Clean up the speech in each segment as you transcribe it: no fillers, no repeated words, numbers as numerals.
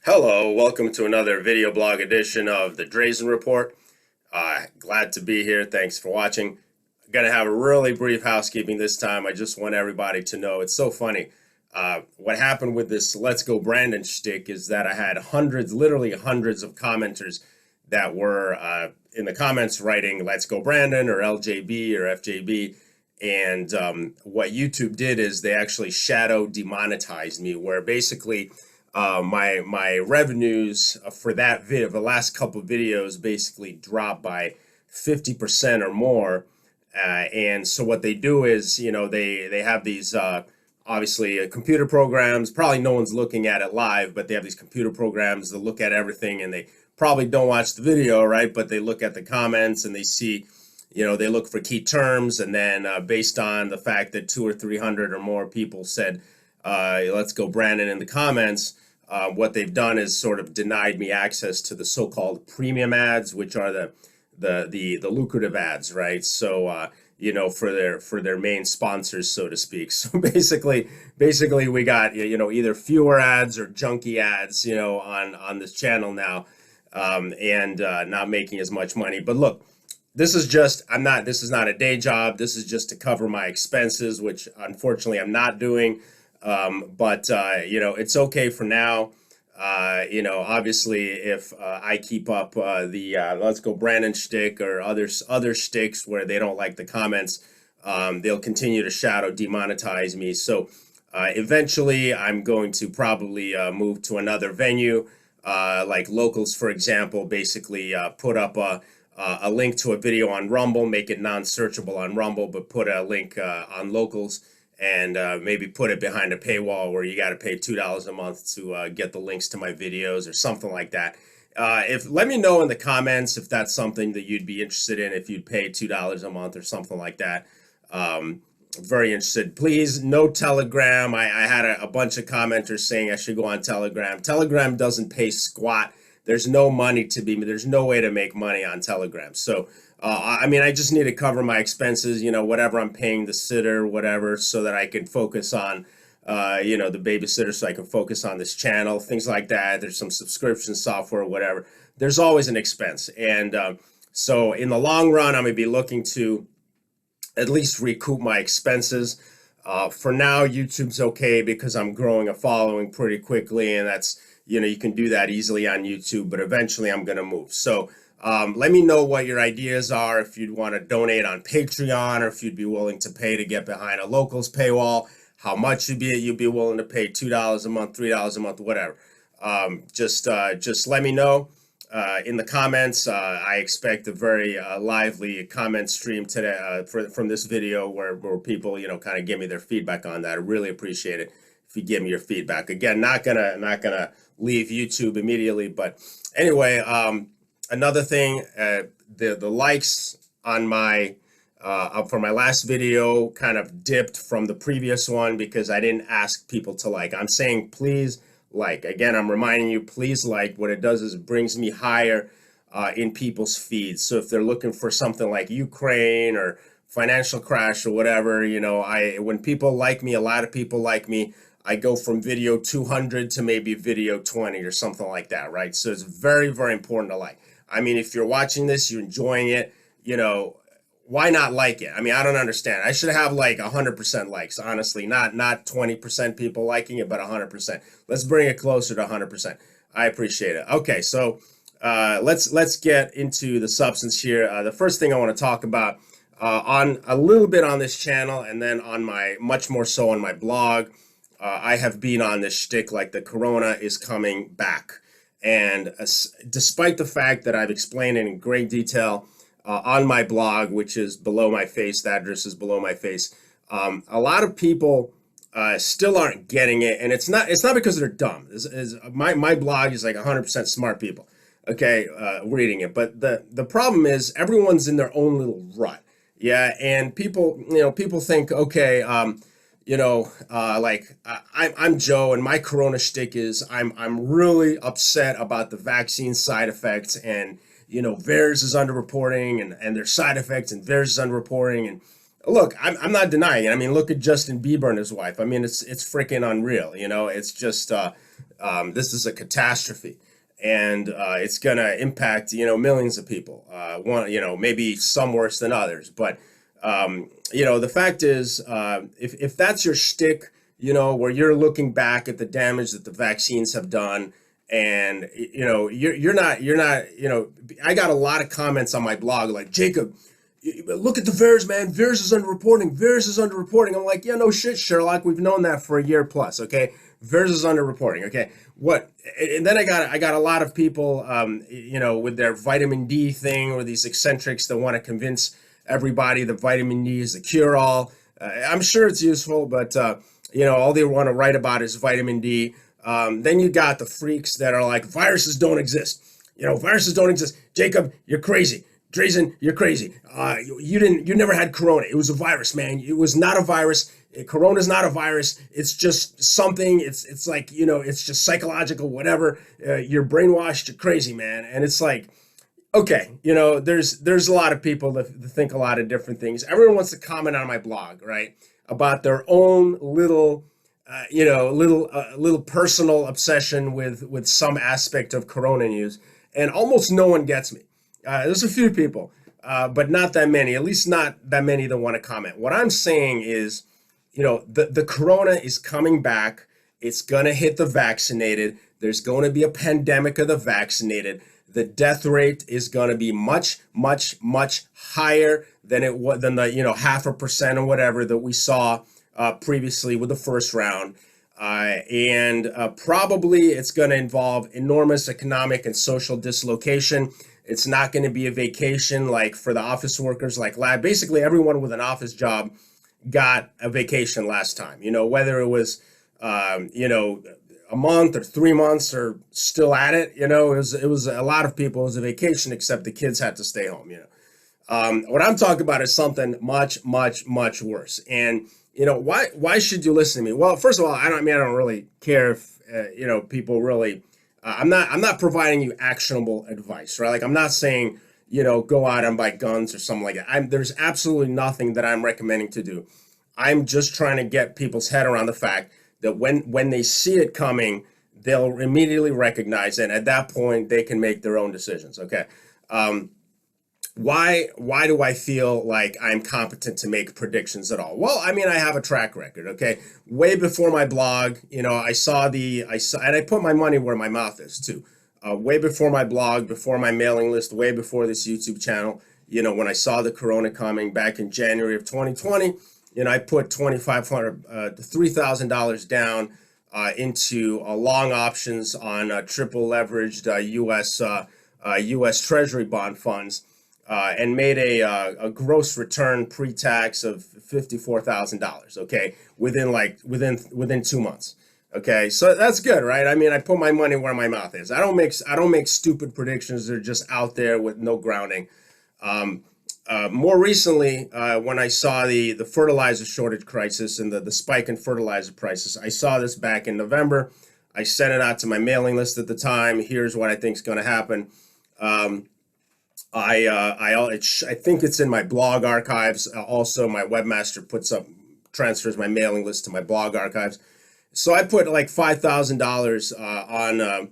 Hello, welcome to another video blog edition of the Dreizin Report. Glad to be here. Thanks for watching. Gonna have a really brief housekeeping this time. I just want everybody to know it's so funny. What happened with this Let's Go Brandon shtick is that I had hundreds, literally hundreds of commenters that were in the comments writing Let's Go Brandon or LJB or FJB. And what YouTube did is they actually shadow demonetized me, where basically my revenues for that video, the last couple of videos, basically dropped by 50% or more. And so what they do is, they have these obviously computer programs. Probably no one's looking at it live, but they have these computer programs that look at everything, and they probably don't watch the video, right? But they look at the comments and they see, they look for key terms, and then based on the fact that 200 or 300 or more people said, "Let's go Brandon" in the comments. What they've done is sort of denied me access to the so-called premium ads, which are the lucrative ads, right? So for their main sponsors, so to speak. So basically we got either fewer ads or junky ads, on this channel now, and not making as much money. But look, this is not a day job. This is just to cover my expenses, which unfortunately I'm not doing. But it's okay for now. Obviously, if I keep up the Let's Go Brandon shtick or other shticks where they don't like the comments, they'll continue to shadow demonetize me. So eventually, I'm going to probably move to another venue, like Locals, for example. Basically, put up a link to a video on Rumble, make it non-searchable on Rumble, but put a link on Locals. And maybe put it behind a paywall where you got to pay $2 a month to get the links to my videos or something like that. Let me know in the comments if that's something that you'd be interested in, if you'd pay $2 a month or something like that. Very interested. Please, no Telegram. I had a bunch of commenters saying I should go on Telegram. Telegram doesn't pay squat. There's no money to be, there's no way to make money on Telegram. So I just need to cover my expenses, whatever I'm paying the sitter, whatever, so that I can focus on, the babysitter, so I can focus on this channel, things like that. There's some subscription software, whatever. There's always an expense. And so in the long run, I'm going to be looking to at least recoup my expenses. For now, YouTube's okay because I'm growing a following pretty quickly, and that's, you can do that easily on YouTube, but eventually I'm going to move. So let me know what your ideas are, if you'd want to donate on Patreon, or if you'd be willing to pay to get behind a Locals paywall, how much you'd be willing to pay, $2 a month, $3 a month, whatever. Just let me know in the comments. I expect a very lively comment stream today from this video where people, kind of give me their feedback on that. I really appreciate it if you give me your feedback. Again, not gonna leave YouTube immediately, but anyway, another thing, the likes on my for my last video kind of dipped from the previous one because I didn't ask people to like. I'm saying please like. Again, I'm reminding you, please like. What it does is it brings me higher in people's feeds. So if they're looking for something like Ukraine or financial crash or whatever, when people like me, a lot of people like me, I go from video 200 to maybe video 20 or something like that, right? So it's very, very important to like. If you're watching this, you're enjoying it, why not like it? I don't understand. I should have like 100% likes, honestly, not 20% people liking it, but 100%. Let's bring it closer to 100%. I appreciate it. Okay, so let's get into the substance here. The first thing I want to talk about on a little bit on this channel, and then on much more so on my blog, I have been on this shtick like the corona is coming back. And despite the fact that I've explained it in great detail on my blog, which is below my face, the address is below my face, a lot of people still aren't getting it. And it's not because they're dumb. My blog is like 100% smart people, okay, reading it. But the problem is everyone's in their own little rut. Yeah, and people think, okay, I'm Joe, and my corona shtick is I'm really upset about the vaccine side effects, and VAERS is underreporting, and their side effects, and VAERS is underreporting. And look, I'm not denying it. Look at Justin Bieber and his wife. It's freaking unreal. It's just This is a catastrophe, and it's going to impact, millions of people. Maybe some worse than others, but the fact is, if that's your shtick, where you're looking back at the damage that the vaccines have done, and you're not, I got a lot of comments on my blog like, Jacob, look at the VAERS, man. VAERS is underreporting. VAERS is underreporting. I'm like, yeah, no shit, Sherlock. We've known that for a year plus. Okay, VAERS is underreporting. Okay, what? And then I got a lot of people, with their vitamin D thing, or these eccentrics that want to convince everybody that vitamin D is the cure-all. I'm sure it's useful, but all they want to write about is vitamin D. Then you got the freaks that are like, viruses don't exist. Viruses don't exist. Jacob, you're crazy. Dreizin, you're crazy. You never had corona. It was a virus, man. It was not a virus. Corona's not a virus. It's just something. It's like, it's just psychological, whatever. You're brainwashed. You're crazy, man. And it's like, okay, there's a lot of people that think a lot of different things. Everyone wants to comment on my blog, right, about their own little personal obsession with some aspect of Corona news, and almost no one gets me. There's a few people, but not that many, at least not that many that want to comment. What I'm saying is, the Corona is coming back. It's going to hit the vaccinated. There's going to be a pandemic of the vaccinated. The death rate is going to be much, much, much higher than the 0.5% or whatever that we saw previously with the first round. And probably it's going to involve enormous economic and social dislocation. It's not going to be a vacation like for the office workers, like basically everyone with an office job got a vacation last time, whether it was, a month or 3 months or still at it, it was a lot of people, it was a vacation, except the kids had to stay home, What I'm talking about is something much, much, much worse. And, why should you listen to me? Well, first of all, I don't really care if, people really, I'm not providing you actionable advice, right? Like, I'm not saying, go out and buy guns or something like that. There's absolutely nothing that I'm recommending to do. I'm just trying to get people's head around the fact that when they see it coming, they'll immediately recognize it. And at that point, they can make their own decisions. Okay. Why do I feel like I'm competent to make predictions at all? Well, I mean, I have a track record. Okay. Way before my blog, I saw, and I put my money where my mouth is too. Way before my blog, before my mailing list, way before this YouTube channel, when I saw the Corona coming back in January of 2020, I put $2,500 to $3,000 down into long options on triple leveraged U.S. Treasury bond funds, and made a gross return pre-tax of $54,000. Okay, within 2 months. Okay, so that's good, right? I mean, I put my money where my mouth is. I don't make stupid predictions. They're just out there with no grounding. More recently, when I saw the fertilizer shortage crisis and the spike in fertilizer prices, I saw this back in November. I sent it out to my mailing list at the time. Here's what I think is going to happen. I think it's in my blog archives. Also, my webmaster transfers my mailing list to my blog archives. So I put like $5,000 on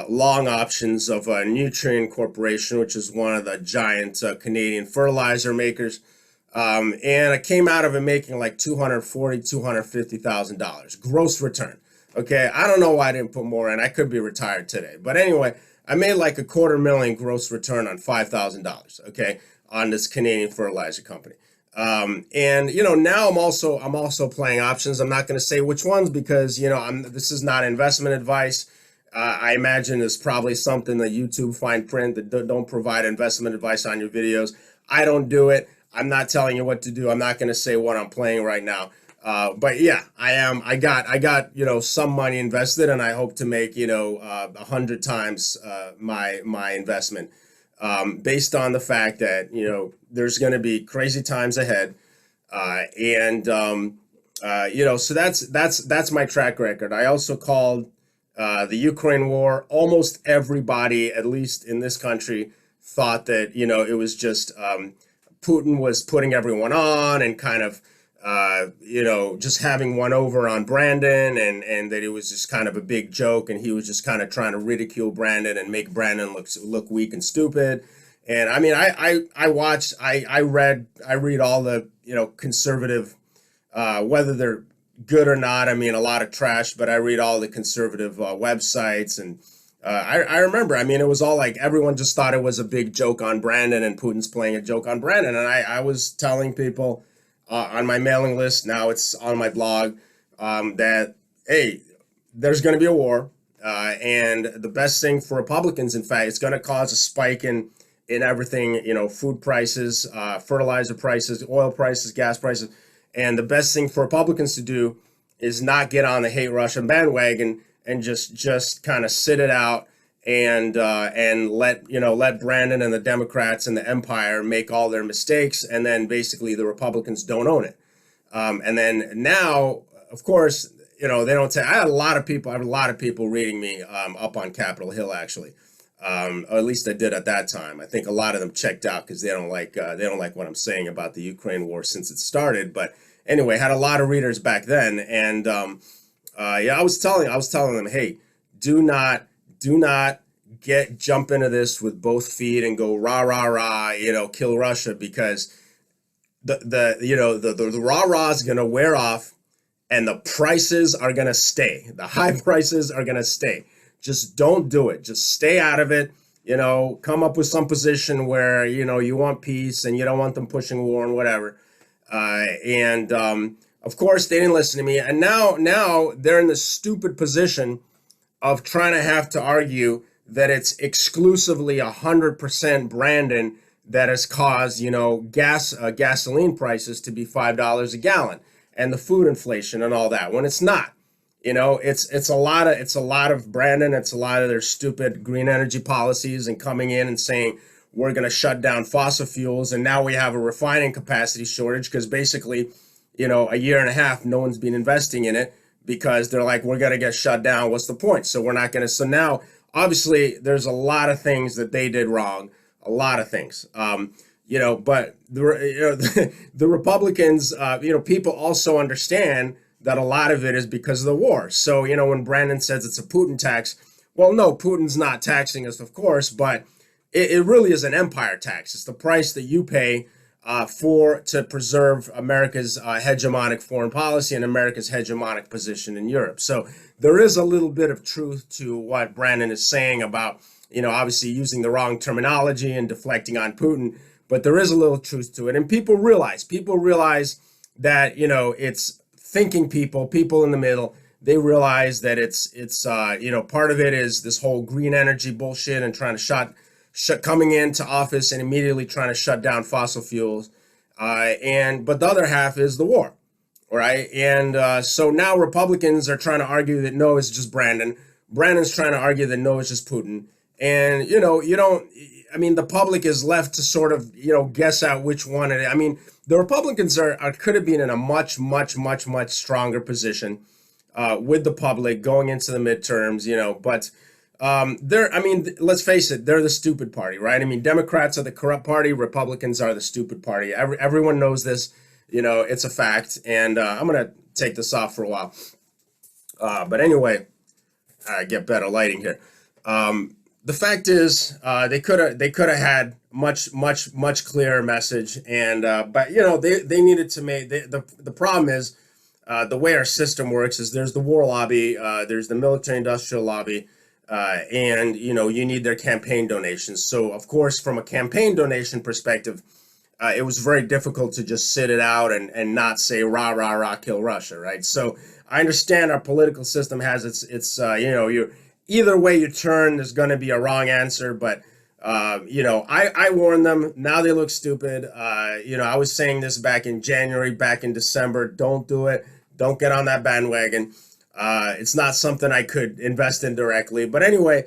long options of Nutrien Corporation, which is one of the giant Canadian fertilizer makers. And I came out of it making like $240,000, $250,000 gross return. Okay, I don't know why I didn't put more in. I could be retired today. But anyway, I made like $250,000 gross return on $5,000, okay, on this Canadian fertilizer company. And now I'm also playing options. I'm not going to say which ones because this is not investment advice. I imagine it's probably something that YouTube fine print that don't provide investment advice on your videos. I don't do it. I'm not telling you what to do. I'm not going to say what I'm playing right now. But yeah, I got some money invested, and I hope to make 100 times my investment. Based on the fact that there's going to be crazy times ahead, so that's my track record. I also called the Ukraine war. Almost everybody, at least in this country, thought that it was just Putin was putting everyone on and kind of just having one over on Brandon, and that it was just kind of a big joke, and he was just kind of trying to ridicule Brandon and make Brandon look weak and stupid. And I mean, I watched, I read all the, conservative, whether they're good or not. I mean, a lot of trash, but I read all the conservative websites. And I remember, I mean, it was all like everyone just thought it was a big joke on Brandon, and Putin's playing a joke on Brandon. And I was telling people on my mailing list, now it's on my blog, that, hey, there's going to be a war. And the best thing for Republicans, in fact, it's going to cause a spike in everything, food prices, fertilizer prices, oil prices, gas prices. And the best thing for Republicans to do is not get on the hate Russian bandwagon and just kind of sit it out and let Brandon and the Democrats and the empire make all their mistakes, and then basically the Republicans don't own it. And then now, of course, they don't say. I have a lot of people reading me up on Capitol Hill, actually. Or at least I did at that time. I think a lot of them checked out because they don't like what I'm saying about the Ukraine war since it started. But anyway, had a lot of readers back then, and I was telling them, hey, do not jump into this with both feet and go rah rah rah, kill Russia, because the rah rah is gonna wear off, and the prices are gonna stay. The high prices are gonna stay. Just don't do it. Just stay out of it. Come up with some position where, you want peace and you don't want them pushing war and whatever. Of course, they didn't listen to me. And now they're in the stupid position of trying to have to argue that it's exclusively 100% Brandon that has caused, gasoline prices to be $5 a gallon, and the food inflation and all that, when it's not. It's a lot of Brandon. It's a lot of their stupid green energy policies and coming in and saying we're going to shut down fossil fuels, and now we have a refining capacity shortage because basically, a year and a half no one's been investing in it because they're like, we're going to get shut down. What's the point? So we're not going to. So now, obviously, there's a lot of things that they did wrong. A lot of things. But the Republicans, people also understand that a lot of it is because of the war. So, when Brandon says it's a Putin tax, well, no, Putin's not taxing us, of course, but it really is an empire tax. It's the price that you pay to preserve America's hegemonic foreign policy and America's hegemonic position in Europe. So there is a little bit of truth to what Brandon is saying about, obviously using the wrong terminology and deflecting on Putin, but there is a little truth to it. And people realize that, it's thinking people in the middle, they realize that it's part of it is this whole green energy bullshit and trying to coming into office and immediately trying to shut down fossil fuels, but the other half is the war, right? And so now Republicans are trying to argue that no, it's just Brandon. Brandon's trying to argue that no, it's just Putin. And the public is left to sort of guess out which one it is. I mean, the Republicans could have been in a much stronger position with the public going into the midterms, but let's face it, they're the stupid party, right? I mean, Democrats are the corrupt party, Republicans are the stupid party. Everyone knows this, it's a fact. And I'm gonna take this off for a while. But anyway, get better lighting here. The fact is, they could have had much clearer message, and but they needed to make the problem is the way our system works is there's the war lobby, there's the military industrial lobby, and you need their campaign donations. So of course, from a campaign donation perspective, it was very difficult to just sit it out and not say rah rah rah kill Russia, right? So I understand our political system has its you either way you turn, there's going to be a wrong answer, but I warned them. Now they look stupid. I was saying this back in January, back in December. Don't do it. Don't get on that bandwagon. It's not something I could invest in directly. But anyway,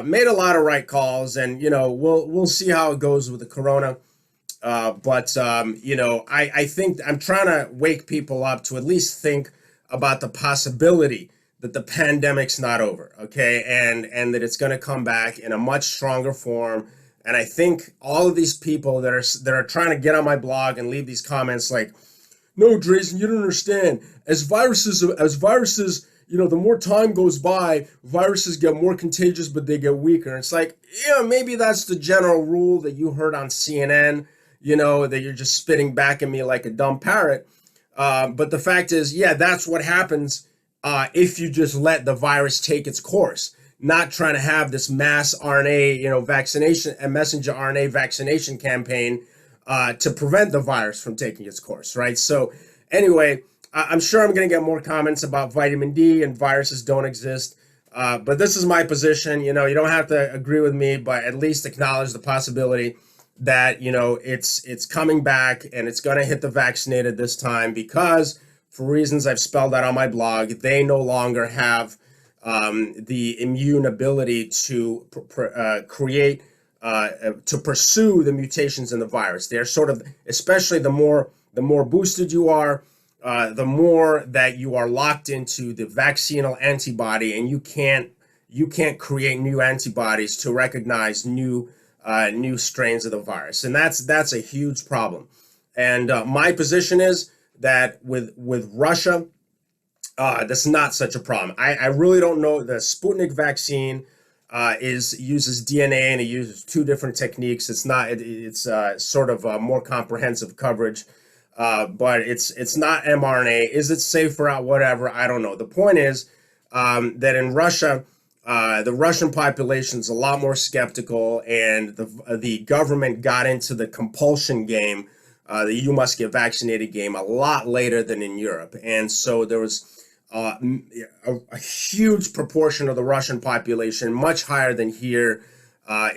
made a lot of right calls, and we'll see how it goes with the corona. I think I'm trying to wake people up to at least think about the possibility that the pandemic's not over, okay, and that it's going to come back in a much stronger form. And I think all of these people that are trying to get on my blog and leave these comments like, no, Dreizin, you don't understand. As viruses, the more time goes by, viruses get more contagious, but they get weaker. And it's like, yeah, maybe that's the general rule that you heard on CNN, that you're just spitting back at me like a dumb parrot. But the fact is, yeah, that's what happens if you just let the virus take its course, not trying to have this mass RNA, vaccination and messenger RNA vaccination campaign to prevent the virus from taking its course, right? So anyway, I'm sure I'm going to get more comments about vitamin D and viruses don't exist. But this is my position. You don't have to agree with me, but at least acknowledge the possibility that it's coming back and it's going to hit the vaccinated this time because, for reasons I've spelled out on my blog, they no longer have the immune ability to create to pursue the mutations in the virus. They're sort of, especially the more boosted you are, the more that you are locked into the vaccinal antibody, and you can't create new antibodies to recognize new strains of the virus, and that's a huge problem. And my position is that with Russia, that's not such a problem. I really don't know. The Sputnik vaccine uses DNA, and it uses two different techniques. It's sort of a more comprehensive coverage, but it's not mRNA. Is it safer out? Whatever, I don't know. The point is that in Russia, the Russian population is a lot more skeptical, and the government got into the compulsion game, the you must get vaccinated game, a lot later than in Europe. And so there was a huge proportion of the Russian population, much higher than here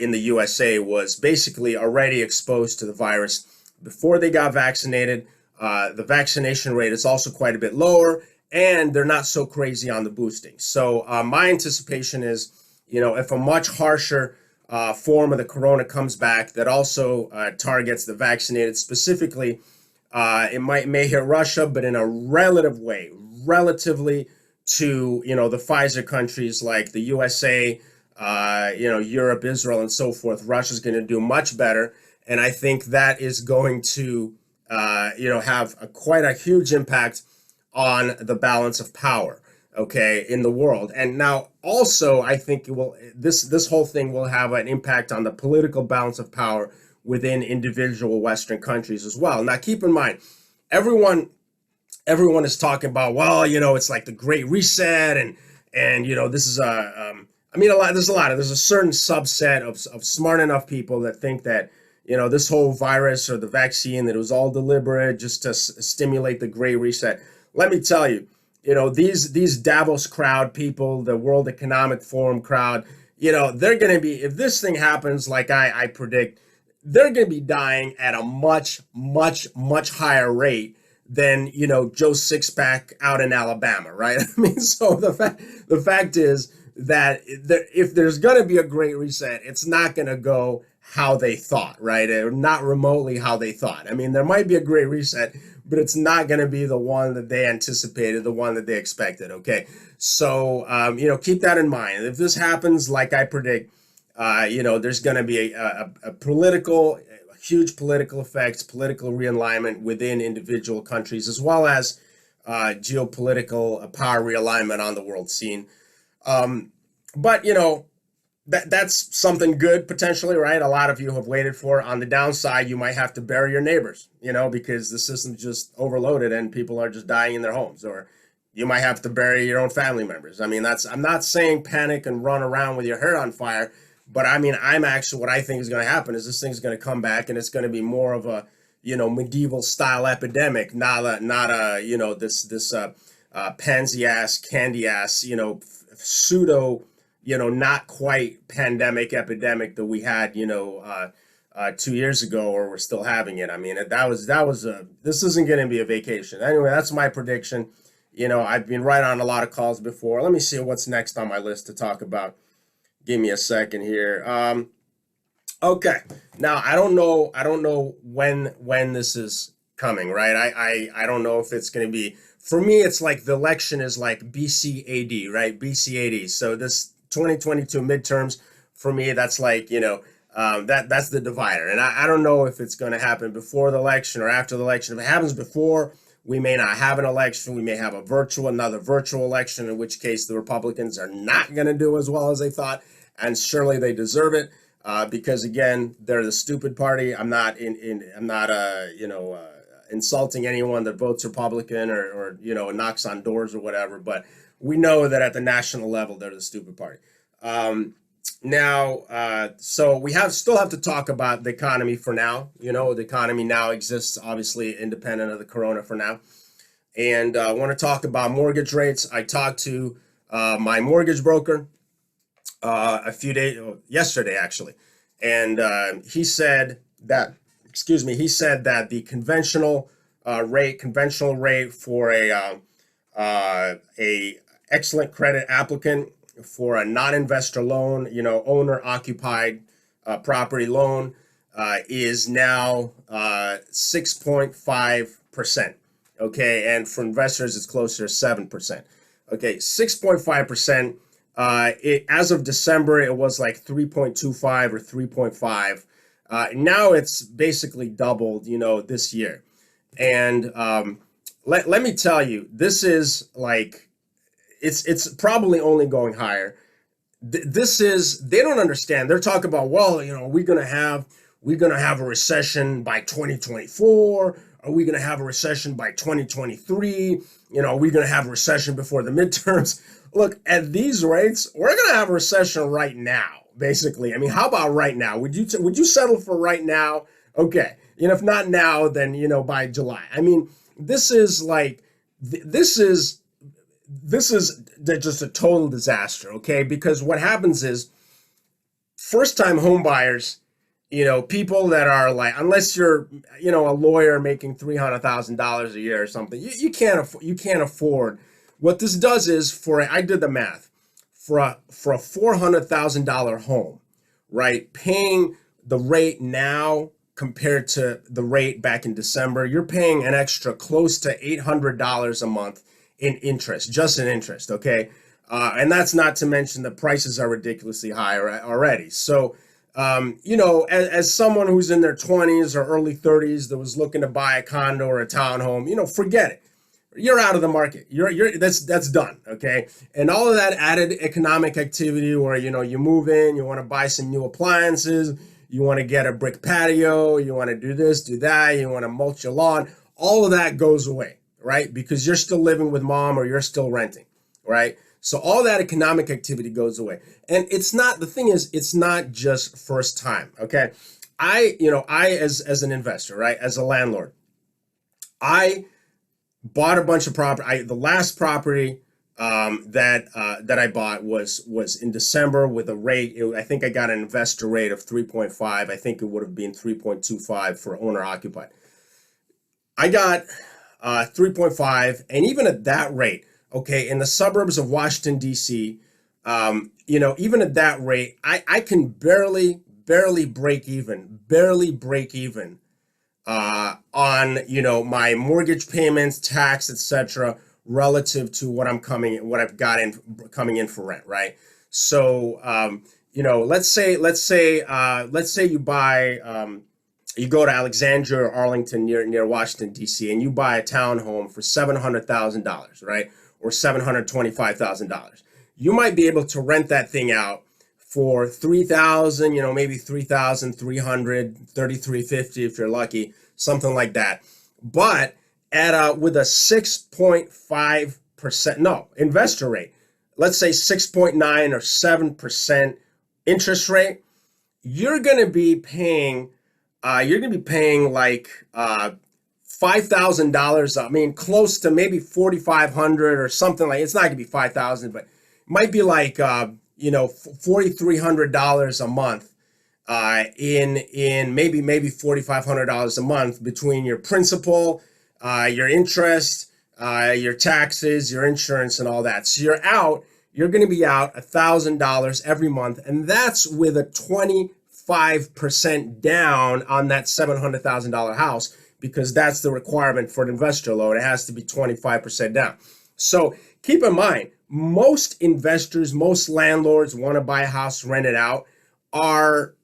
in the USA, was basically already exposed to the virus before they got vaccinated. The vaccination rate is also quite a bit lower, and they're not so crazy on the boosting. So my anticipation is, if a much harsher form of the corona comes back that also targets the vaccinated specifically, it may hit Russia, but in a relatively to the Pfizer countries like the USA, Europe, Israel, and so forth. Russia's going to do much better, and I think that is going to have quite a huge impact on the balance of power, okay, in the world. And now also, I think this whole thing will have an impact on the political balance of power within individual Western countries as well. Now, keep in mind, everyone is talking about, well, it's like the Great Reset, and this is there's a certain subset of smart enough people that think that this whole virus or the vaccine, that it was all deliberate just to stimulate the Great Reset. Let me tell you, these Davos crowd people, the World Economic Forum crowd, they're going to be, if this thing happens like I predict, they're going to be dying at a much, much, much higher rate than Joe Sixpack out in Alabama, right? I mean, so the fact is that if there's going to be a Great Reset, it's not going to go how they thought, right? Or not remotely how they thought. I mean, there might be a Great Reset, but it's not going to be the one that they anticipated, the one that they expected. Okay, so keep that in mind. If this happens like I predict, there's going to be a huge political effects, political realignment within individual countries, as well as geopolitical power realignment on the world scene. But that's something good potentially, right? A lot of you have waited for. On the downside, you might have to bury your neighbors, because the system's just overloaded and people are just dying in their homes, or you might have to bury your own family members. I mean, I'm not saying panic and run around with your hair on fire, but I mean, what I think is going to happen is this thing's going to come back, and it's going to be more of a, medieval style epidemic, not a, this pansy ass, candy ass, pseudo, not quite pandemic epidemic that we had, 2 years ago, or we're still having it. I mean, this isn't going to be a vacation. Anyway, that's my prediction. I've been right on a lot of calls before. Let me see what's next on my list to talk about. Give me a second here. Okay. Now, I don't know when this is coming, right? I don't know if it's going to be, for me, it's like the election is like BC AD, right? BC AD. So this 2022 midterms, for me, that's like, that's the divider. And I don't know if it's going to happen before the election or after the election. If it happens before, We may not have an election. We may have another virtual election, in which case the Republicans are not going to do as well as they thought, and surely they deserve it because again, they're the stupid party. I'm not insulting anyone that votes Republican or knocks on doors or whatever, but we know that at the national level they're the stupid party. So we still have to talk about the economy for now. The economy now exists, obviously, independent of the corona for now. And I want to talk about mortgage rates. I talked to my mortgage broker yesterday, actually. And he said that the conventional rate for a excellent credit applicant for a non-investor loan, owner-occupied property loan, is now 6.5%. Okay, and for investors, it's closer to 7%. Okay, 6.5%. As of December, it was like 3.25 or 3.5. Now it's basically doubled, this year. And let me tell you, this is like, it's probably only going higher. They don't understand. They're talking about, well, we're gonna have a recession by 2024. Are we gonna have a recession by 2023? Are we gonna have a recession before the midterms? Look, at these rates, we're gonna have a recession right now. Basically, I mean, how about right now? Would you settle for right now? Okay, if not now, then by July. I mean, this is just a total disaster, okay? Because what happens is first-time home buyers, people that are like, unless you're, a lawyer making $300,000 a year or something, you can't afford. What this does is I did the math for a $400,000 home, right? Paying the rate now compared to the rate back in December, you're paying an extra close to $800 a month in interest, just in interest, okay? And that's not to mention the prices are ridiculously high already. So, as someone who's in their 20s or early 30s that was looking to buy a condo or a townhome, forget it. You're out of the market. That's done, okay? And all of that added economic activity where, you move in, you want to buy some new appliances, you want to get a brick patio, you want to do this, do that, you want to mulch your lawn, all of that goes away, right? Because you're still living with mom or you're still renting, right? So all that economic activity goes away. And it's not just first time, okay? I as an investor, right, as a landlord, I bought a bunch of property. The last property that I bought was in December with a rate. I think I got an investor rate of 3.5. I think it would have been 3.25 for owner occupied. I got 3.5, and even at that rate, okay, in the suburbs of Washington D.C., even at that rate, I can barely break even on my mortgage payments, tax, etc., relative to what I've got coming in for rent, right? So let's say you buy you go to Alexandria or Arlington near Washington D.C. and you buy a townhome for $700,000, right, or $725,000. You might be able to rent that thing out for $3,000, maybe $3,300, $3,350 if you're lucky, something like that. But with a 6.5% investor rate, let's say 6.9 or 7% interest rate, you're going to be paying like $5,000. I mean, close to maybe $4,500 or something like. It's not going to be $5,000, but it might be like $4,300 a month. In maybe $4,500 a month between your principal, your interest, your taxes, your insurance, and all that. So you're going to be out $1,000 every month, and that's with a 25% down on that $700,000 house, because that's the requirement for an investor loan. It has to be 25% down. So keep in mind, most investors, most landlords want to buy a house, rent it out, are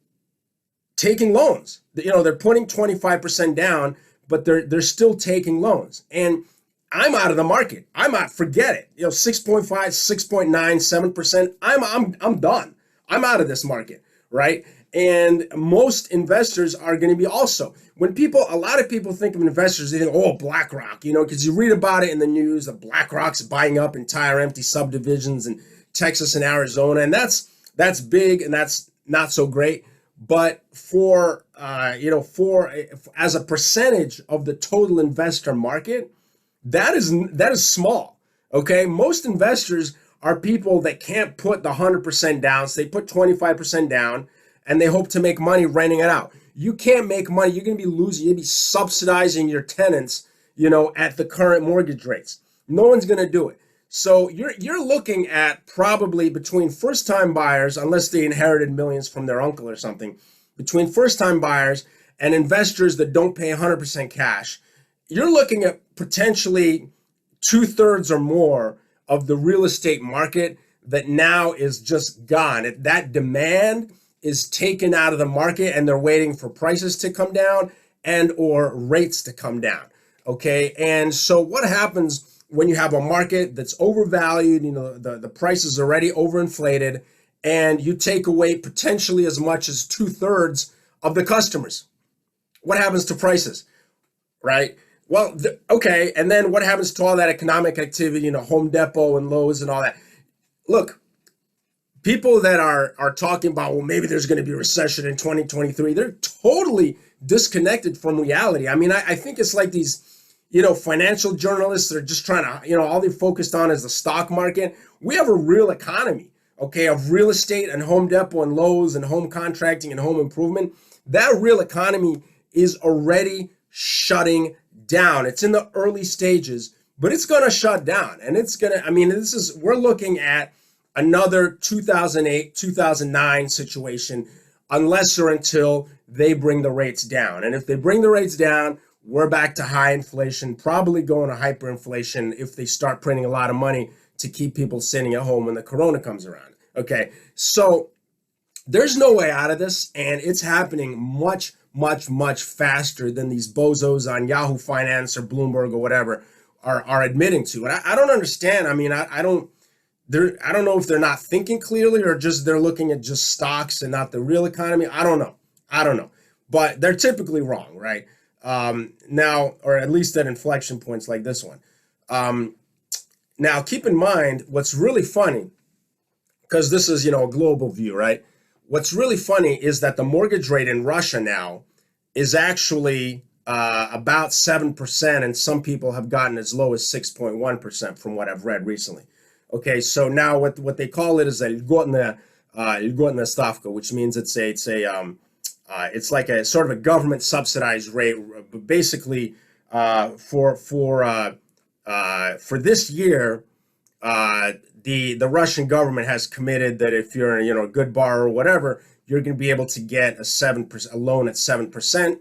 taking loans. They're putting 25% down, but they're still taking loans. And I'm out of the market. I'm out. Forget it. 6.5, 6.9, 7%. I'm done. I'm out of this market, right? And most investors are going to be also. A lot of people think of investors, they think, oh, BlackRock, because you read about it in the news that BlackRock's buying up entire empty subdivisions in Texas and Arizona, and that's big and that's not so great. But for as a percentage of the total investor market, that is small. Okay, most investors are people that can't put the 100% down, so they put 25% down and they hope to make money renting it out. You can't make money. You're going to be losing. You'll be subsidizing your tenants, at the current mortgage rates. No one's going to do it. So you're looking at probably between first-time buyers, unless they inherited millions from their uncle or something, between first-time buyers and investors that don't pay 100% cash, you're looking at potentially 2/3 or more of the real estate market that now is just gone. That demand is taken out of the market and they're waiting for prices to come down and or rates to come down. Okay. And so what happens when you have a market that's overvalued, the price is already overinflated, and you take away potentially as much as 2/3 of the customers? What happens to prices, right? Well, okay. And then what happens to all that economic activity, Home Depot and Lowe's and all that? Look, people that are talking about, well, maybe there's going to be a recession in 2023, they're totally disconnected from reality. I mean, I think it's like these, financial journalists that are just trying to, all they're focused on is the stock market. We have a real economy, okay, of real estate and Home Depot and Lowe's and home contracting and home improvement. That real economy is already shutting down. It's in the early stages, but it's going to shut down. And we're looking at another 2008, 2009 situation, unless or until they bring the rates down. And if they bring the rates down, we're back to high inflation, probably going to hyperinflation if they start printing a lot of money to keep people sitting at home when the corona comes around. Okay, so there's no way out of this, and it's happening much, much, much faster than these bozos on Yahoo Finance or Bloomberg or whatever are admitting to. And I don't understand. I mean, I don't know if they're not thinking clearly or just they're looking at just stocks and not the real economy. I don't know. But they're typically wrong, right? Now, or at least at inflection points like this one. Now, keep in mind what's really funny, because this is, a global view, right? What's really funny is that the mortgage rate in Russia now is actually about 7%, and some people have gotten as low as 6.1% from what I've read recently. Okay, so now what they call it is a lьготная ставка, which means it's like a sort of a government subsidized rate, basically for this year. The Russian government has committed that if you're a good borrower or whatever, you're going to be able to get a loan at 7%.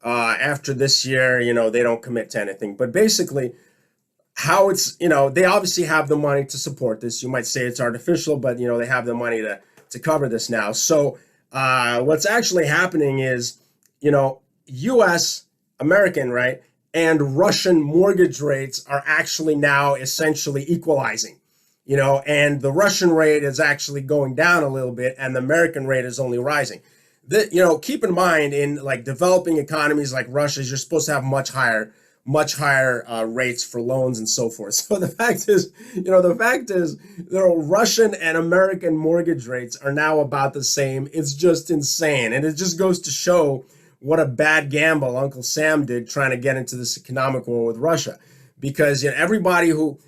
After this year, they don't commit to anything, but basically how it's, they obviously have the money to support this. You might say it's artificial, but they have the money to cover this now. So what's actually happening is, US, American, right, and Russian mortgage rates are actually now essentially equalizing, and the Russian rate is actually going down a little bit and the American rate is only rising. Keep in mind, in like developing economies like Russia's, you're supposed to have much higher rates for loans and so forth. So the fact is, the Russian and American mortgage rates are now about the same. It's just insane. And it just goes to show what a bad gamble Uncle Sam did trying to get into this economic war with Russia. Because everybody who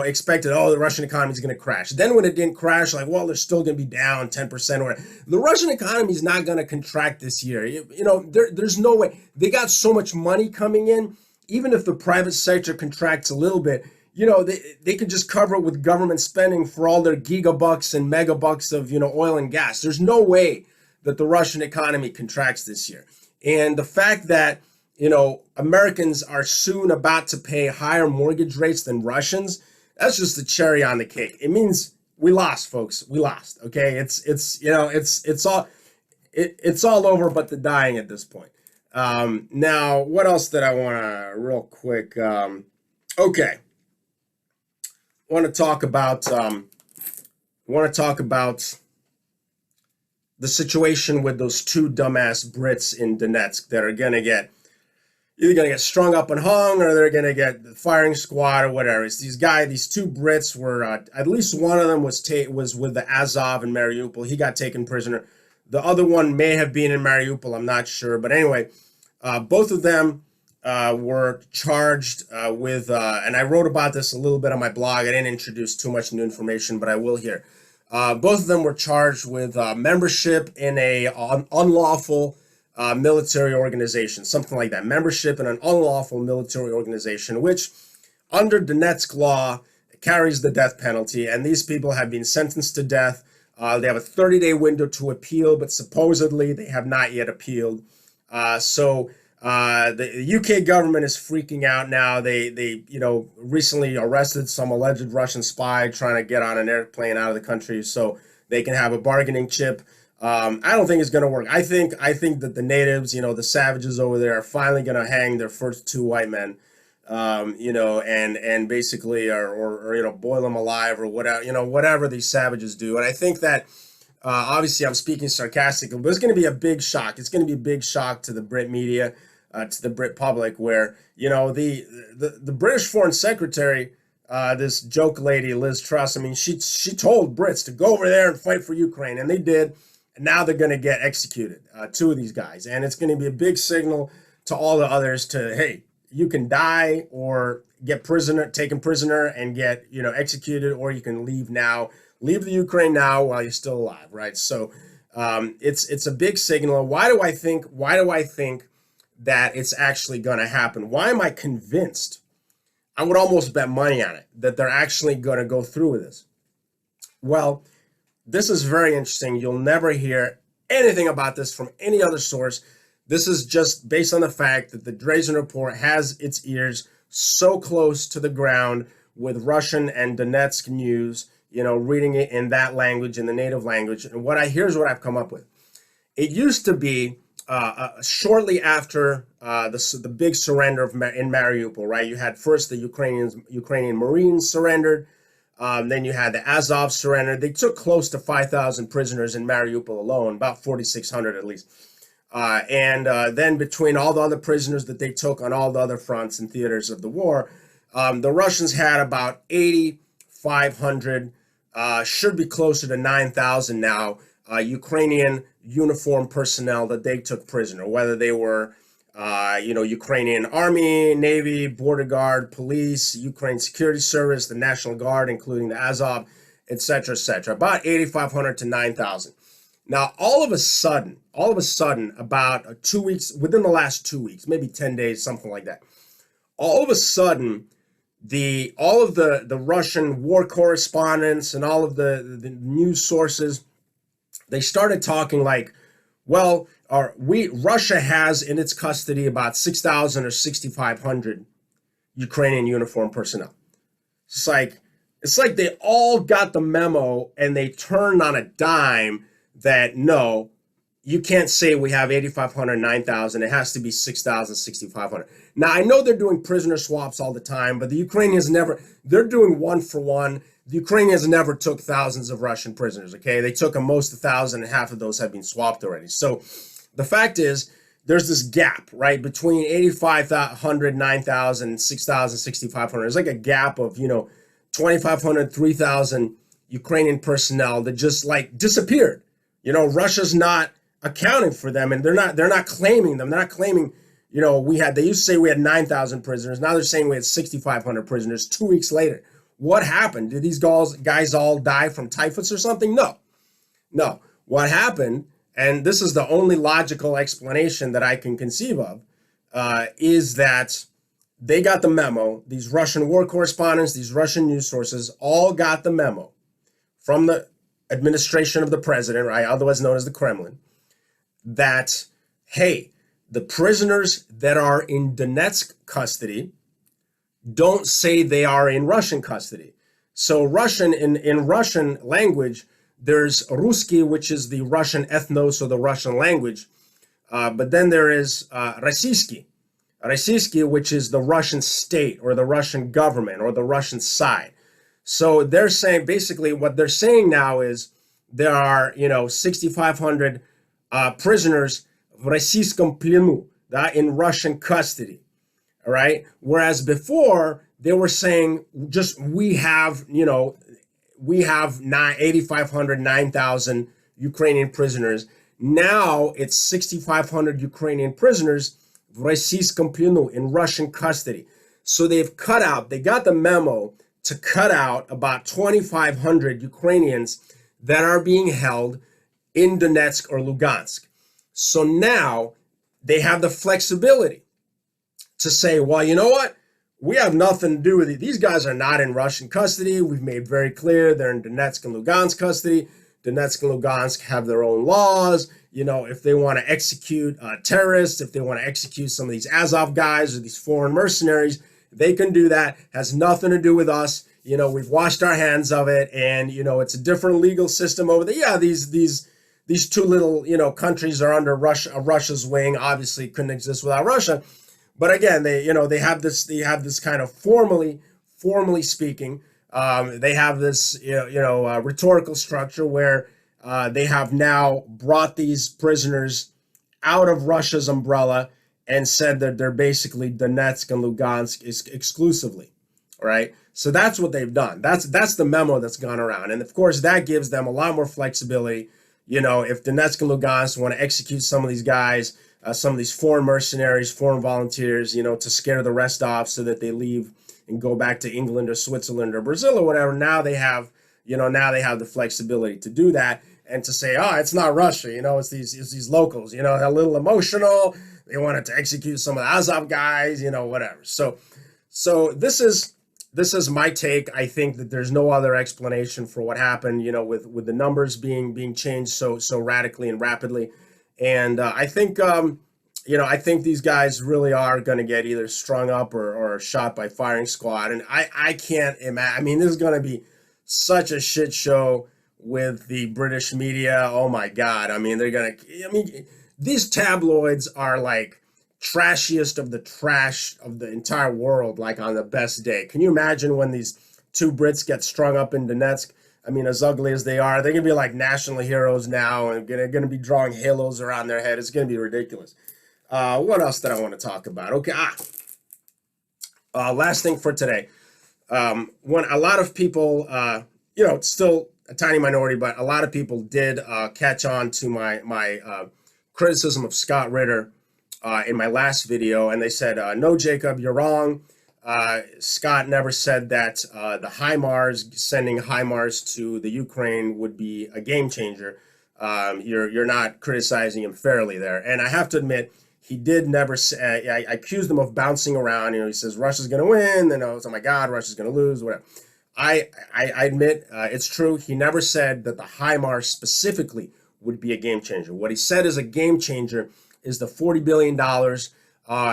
expected, the Russian economy is going to crash. Then when it didn't crash, like, well, they're still going to be down 10% or whatever. The Russian economy is not going to contract this year. There's no way. They got so much money coming in. Even if the private sector contracts a little bit, they can just cover it with government spending for all their gigabucks and megabucks of, oil and gas. There's no way that the Russian economy contracts this year. And the fact that Americans are soon about to pay higher mortgage rates than Russians, that's just the cherry on the cake. It means we lost, folks. We lost. Okay, it's all over but the dying at this point. Now, what else did I want to real quick? Okay, want to talk about the situation with those two dumbass Brits in Donetsk that are gonna get either gonna get strung up and hung, or they're gonna get the firing squad or whatever. It's these two Brits were at least one of them was with the Azov in Mariupol. He got taken prisoner. The other one may have been in Mariupol. I'm not sure, but anyway, both of them were charged with, and I wrote about this a little bit on my blog. I didn't introduce too much new information, but I will here. Both of them were charged with membership in a unlawful military organization, something like that. Membership in an unlawful military organization, which under Donetsk law carries the death penalty. And these people have been sentenced to death. They have a 30-day window to appeal, but supposedly they have not yet appealed. So the UK government is freaking out now. They recently arrested some alleged Russian spy trying to get on an airplane out of the country so they can have a bargaining chip. I don't think it's going to work. I think that the natives, the savages over there, are finally going to hang their first two white men, and basically or boil them alive or whatever these savages do. And I think that obviously I'm speaking sarcastically, but it's going to be a big shock. It's going to be a big shock to the Brit media, to the Brit public, where the British Foreign Secretary, this joke lady Liz Truss, I mean, she told Brits to go over there and fight for Ukraine, and they did. And now they're going to get executed, two of these guys, and it's going to be a big signal to all the others to, hey, you can die or get taken prisoner and get executed, or you can leave the Ukraine now while you're still alive, right? So it's a big signal. Why do I think that it's actually going to happen? Why am I convinced? I would almost bet money on it that they're actually going to go through with this. Well, this is very interesting. You'll never hear anything about this from any other source. This is just based on the fact that the Dreizin report has its ears so close to the ground with Russian and Donetsk news, reading it in that language, in the native language. And here's what I've come up with. It used to be shortly after the big surrender in Mariupol, right? You had first the Ukrainian Marines surrendered. Then you had the Azov surrender. They took close to 5,000 prisoners in Mariupol alone, about 4,600 at least. And then between all the other prisoners that they took on all the other fronts and theaters of the war, the Russians had about 8,500, should be closer to 9,000 now, Ukrainian uniformed personnel that they took prisoner, whether they were Ukrainian Army, Navy, Border Guard, Police, Ukraine Security Service, the National Guard, including the Azov, etc., etc. About 8,500 to 9,000. Now, all of a sudden, about 2 weeks, within the last 2 weeks, maybe 10 days, something like that, all of a sudden, all of the Russian war correspondents and all of the news sources, they started talking like, well, Russia has in its custody about 6,000 or 6,500 Ukrainian uniformed personnel. It's like they all got the memo and they turned on a dime that no, you can't say we have 8,500, 9,000. It has to be 6,000, 6,500. Now, I know they're doing prisoner swaps all the time, but the Ukrainians they're doing one for one. The Ukrainians never took thousands of Russian prisoners, okay? They took most 1,000, and half of those have been swapped already. So the fact is, there's this gap, right, between 8,500, 9,000, 6,000, 6,500. There's like a gap of, 2,500, 3,000 Ukrainian personnel that just disappeared. Russia's not accounting for them, and they're not claiming them. They're not claiming, they used to say we had 9,000 prisoners. Now they're saying we had 6,500 prisoners 2 weeks later. What happened? Did these guys all die from typhus or something? No. What happened, and this is the only logical explanation that I can conceive of, is that they got the memo. These Russian war correspondents, these Russian news sources all got the memo from the administration of the president, right, otherwise known as the Kremlin, that, hey, the prisoners that are in Donetsk custody don't say they are in Russian custody. So in Russian language, there's Ruski, which is the Russian ethnos or the Russian language. But then there is Российский, which is the Russian state or the Russian government or the Russian side. So they're saying, basically what they're saying now is there are, 6,500 prisoners в российском плену, in Russian custody. All right. Whereas before they were saying just we have 8,500, 9,000 Ukrainian prisoners. Now it's 6,500 Ukrainian prisoners в российском плену, in Russian custody. So they got the memo to cut out about 2,500 Ukrainians that are being held in Donetsk or Lugansk. So now they have the flexibility to say, well, you know what? We have nothing to do with it. These guys are not in Russian custody. We've made very clear they're in Donetsk and Lugansk custody. Donetsk and Lugansk have their own laws. If they want to execute terrorists, if they want to execute some of these Azov guys or these foreign mercenaries, they can do that. Has nothing to do with us. We've washed our hands of it, and it's a different legal system over there. Yeah, these two little countries are under Russia's wing. Obviously, couldn't exist without Russia. But again, they have this kind of formally speaking, they have this rhetorical structure where they have now brought these prisoners out of Russia's umbrella and said that they're basically Donetsk and Lugansk exclusively, right? So that's what they've done. That's the memo that's gone around, and of course that gives them a lot more flexibility. If Donetsk and Lugansk want to execute some of these guys, some of these foreign mercenaries, foreign volunteers, to scare the rest off so that they leave and go back to England or Switzerland or Brazil or whatever. Now they have the flexibility to do that and to say, oh, it's not Russia, it's these locals, they're a little emotional. They wanted to execute some of the Azov guys, whatever. So this is my take. I think that there's no other explanation for what happened, with the numbers being changed so radically and rapidly. And I think these guys really are going to get either strung up or shot by firing squad. And I can't imagine. I mean, this is going to be such a shit show with the British media. Oh my God. I mean, these tabloids are like trashiest of the trash of the entire world, like on the best day. Can you imagine when these two Brits get strung up in Donetsk? I mean, as ugly as they are, they're going to be like national heroes now and going to be drawing halos around their head. It's going to be ridiculous. What else did I want to talk about? Okay. Last thing for today. When a lot of people, it's still a tiny minority, but a lot of people did catch on to my criticism of Scott Ritter in my last video. And they said, no, Jacob, you're wrong. Scott never said that the HIMARS, sending HIMARS to the Ukraine would be a game changer. You're not criticizing him fairly there. And I have to admit, he did never say, I accused him of bouncing around. He says Russia's going to win. Then, oh my God, Russia's going to lose, whatever. I admit it's true. He never said that the HIMARS specifically would be a game changer. What he said is a game changer is the $40 billion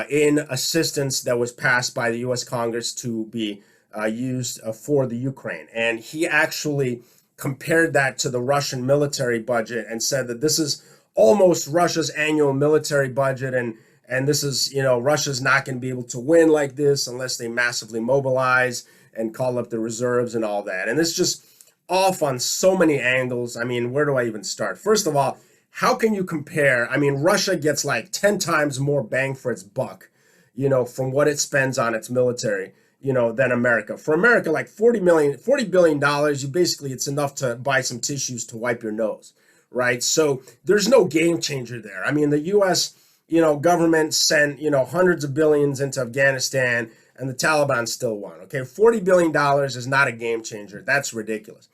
in assistance that was passed by the U.S. Congress to be used for the Ukraine. And he actually compared that to the Russian military budget and said that this is almost Russia's annual military budget. And this is, Russia's not going to be able to win like this unless they massively mobilize and call up the reserves and all that. And it's just off on so many angles. I mean, where do I even start? First of all, how can you compare? I mean, Russia gets like 10 times more bang for its buck, from what it spends on its military, than America. For America, like $40 billion, it's enough to buy some tissues to wipe your nose, right? So there's no game changer there. I mean, the U.S., government sent, hundreds of billions into Afghanistan, and the Taliban still won, okay? $40 billion is not a game changer. That's ridiculous.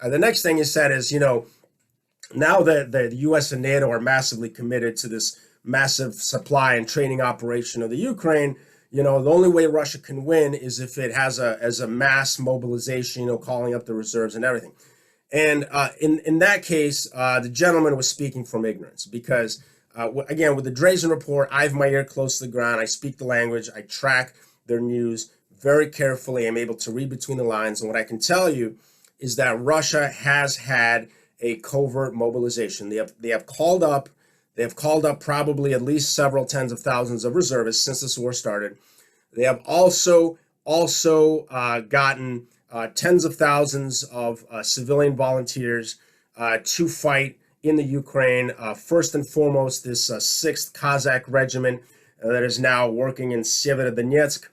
The next thing he said is, now that the U.S. and NATO are massively committed to this massive supply and training operation of the Ukraine, the only way Russia can win is if it has a mass mobilization, calling up the reserves and everything. And in that case, the gentleman was speaking from ignorance because, again, with the Dreizin report, I have my ear close to the ground. I speak the language. I track their news very carefully. I'm able to read between the lines. And what I can tell you is that Russia has had a covert mobilization. They have called up They have called up probably at least several tens of thousands of reservists since this war started. They have also gotten tens of thousands of civilian volunteers to fight in the Ukraine. First and foremost, this 6th Kazakh Regiment that is now working in Severodonetsk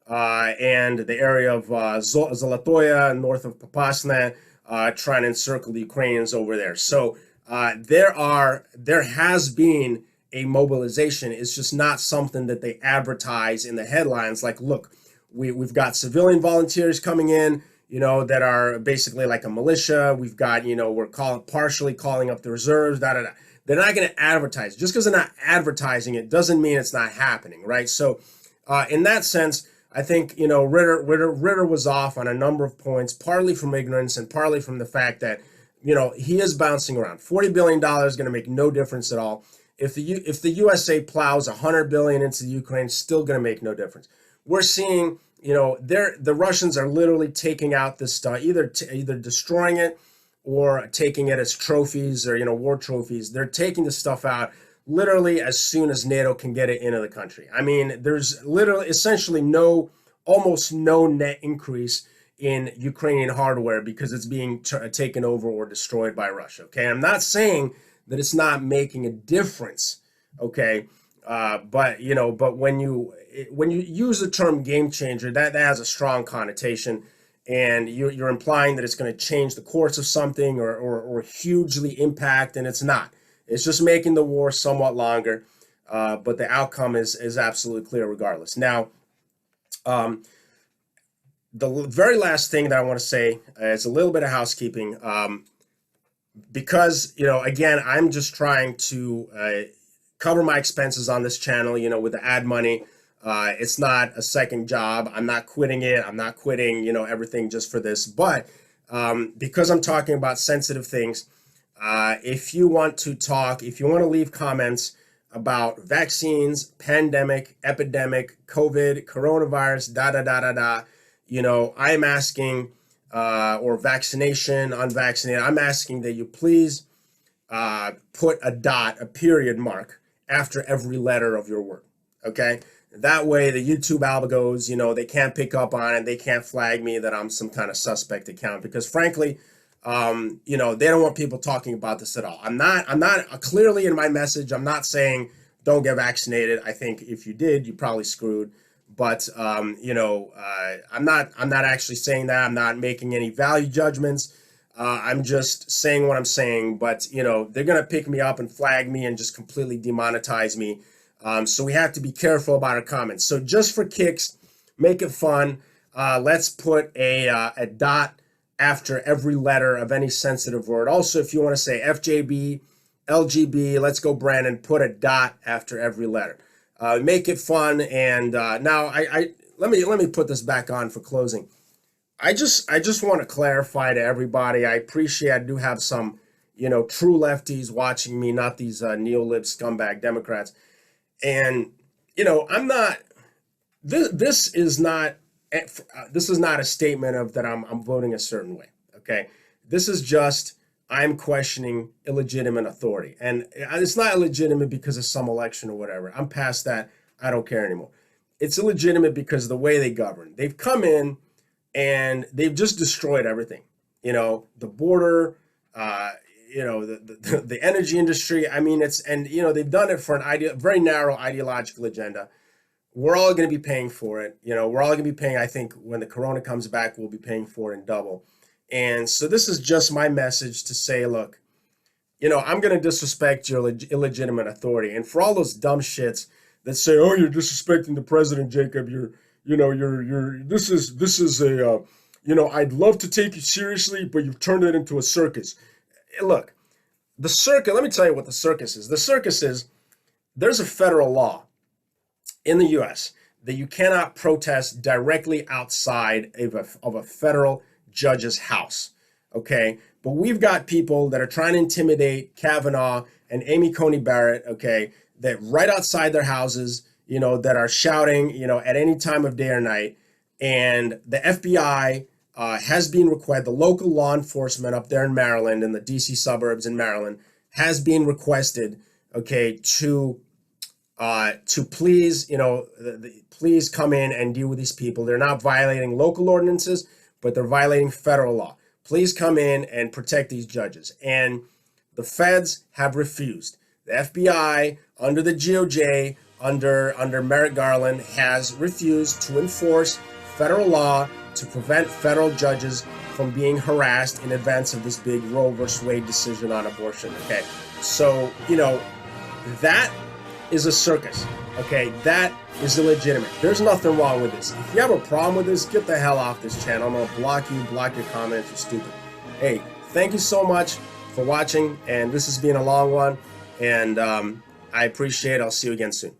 and the area of Zolotoye, north of Popasna, trying to encircle the Ukrainians over there. So there has been a mobilization. It's just not something that they advertise in the headlines. Like, look, we've got civilian volunteers coming in, that are basically like a militia. We've got, we're partially calling up the reserves, da, da, da. They're not going to advertise. Just because they're not advertising it doesn't mean it's not happening, right? So in that sense, I think, Ritter was off on a number of points, partly from ignorance and partly from the fact that, he is bouncing around. $40 billion is going to make no difference at all. If the USA plows $100 billion into the Ukraine, it's still going to make no difference. We're seeing, the Russians are literally taking out this stuff, either destroying it or taking it as trophies or, war trophies. They're taking the stuff out literally as soon as NATO can get it into the country. I mean, there's literally essentially almost no net increase in Ukrainian hardware because it's being taken over or destroyed by Russia. Okay, I'm not saying that it's not making a difference. Okay, but when you use the term game changer, that has a strong connotation, and you're implying that it's going to change the course of something or hugely impact, and it's not. It's just making the war somewhat longer, but the outcome is absolutely clear regardless. Now, the very last thing that I want to say is a little bit of housekeeping, because, again, I'm just trying to cover my expenses on this channel, with the ad money. It's not a second job. I'm not quitting it. I'm not quitting, everything just for this. But because I'm talking about sensitive things, if you want to leave comments about vaccines, pandemic, epidemic, COVID, coronavirus, I am asking, or vaccination, unvaccinated, I'm asking that you please put a period mark after every letter of your word, okay? That way the YouTube algos, they can't pick up on it. They can't flag me that I'm some kind of suspect account because frankly, they don't want people talking about this at all. I'm not clearly in my message, I'm not saying don't get vaccinated. I think if you did, you probably screwed. But, I'm not actually saying that. I'm not making any value judgments. I'm just saying what I'm saying. But, they're going to pick me up and flag me and just completely demonetize me. So we have to be careful about our comments. So just for kicks, make it fun. Let's put a dot after every letter of any sensitive word. Also, if you want to say FJB, LGB, let's go, Brandon, put a dot after every letter. Make it fun. And now let me put this back on for closing. I just want to clarify to everybody. I appreciate I do have some, true lefties watching me, not these neolib scumbag Democrats. And, I'm not, this is not a statement of that I'm voting a certain way. Okay. This is just, I'm questioning illegitimate authority. And it's not illegitimate because of some election or whatever. I'm past that. I don't care anymore. It's illegitimate because of the way they govern. They've come in and they've just destroyed everything. The border, the energy industry. I mean, they've done it for an very narrow ideological agenda. We're all going to be paying for it. We're all going to be paying. I think when the corona comes back, we'll be paying for it in double. And so this is just my message to say, look, I'm going to disrespect your illegitimate authority. And for all those dumb shits that say, oh, you're disrespecting the president, Jacob, this is a, I'd love to take you seriously, but you've turned it into a circus. Look, the circus, let me tell you what the circus is. The circus is, there's a federal law in the U.S. that you cannot protest directly outside of a federal judge's house, okay? But we've got people that are trying to intimidate Kavanaugh and Amy Coney Barrett, okay, that right outside their houses, that are shouting, at any time of day or night. And the FBI has been requested, the local law enforcement up there in Maryland, in the DC suburbs in Maryland, has been requested okay, to please, please come in and deal with these people. They're not violating local ordinances, but they're violating federal law. Please come in and protect these judges. And the feds have refused. The FBI, under the DOJ, under Merrick Garland, has refused to enforce federal law to prevent federal judges from being harassed in advance of this big Roe versus Wade decision on abortion. Okay, so that is a circus. Okay, that is illegitimate. There's nothing wrong with this. If you have a problem with this, get the hell off this channel. I'm gonna block you, block your comments. You're stupid. Hey, thank you so much for watching, and this has been a long one, and I appreciate it. I'll see you again soon.